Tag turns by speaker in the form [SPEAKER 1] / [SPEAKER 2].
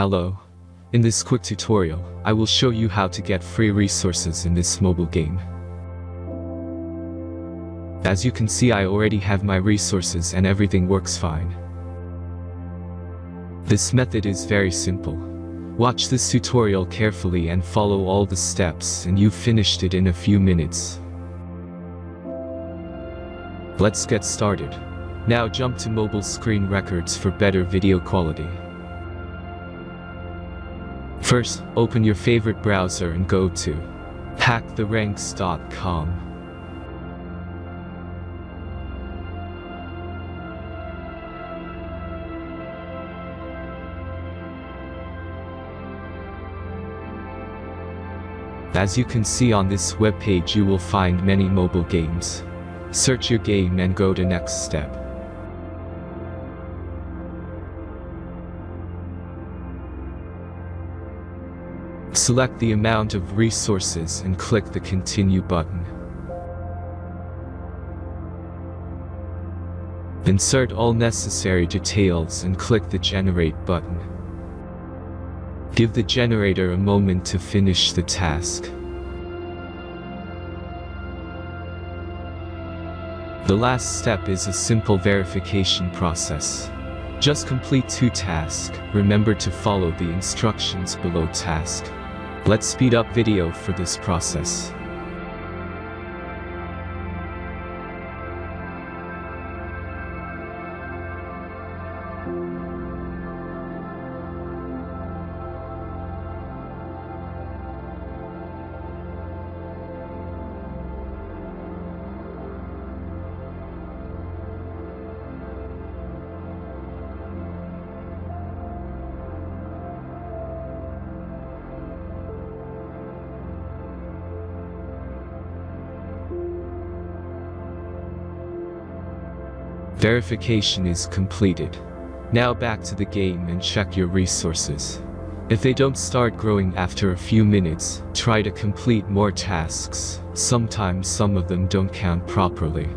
[SPEAKER 1] Hello. In this quick tutorial, I will show you how to get free resources in this mobile game. As you can see, I already have my resources and everything works fine. This method is very simple. Watch this tutorial carefully and follow all the steps and you've finished it in a few minutes. Let's get started. Now jump to mobile screen records for better video quality. First, open your favorite browser and go to hacktheranks.com. As you can see on this webpage, you will find many mobile games. Search your game and go to next step. Select the amount of resources and click the Continue button. Insert all necessary details and click the Generate button. Give the generator a moment to finish the task. The last step is a simple verification process. Just complete 2 tasks. Remember to follow the instructions below task. Let's speed up video for this process. Verification is completed. Now back to the game and check your resources. If they don't start growing after a few minutes, try to complete more tasks. Sometimes some of them don't count properly.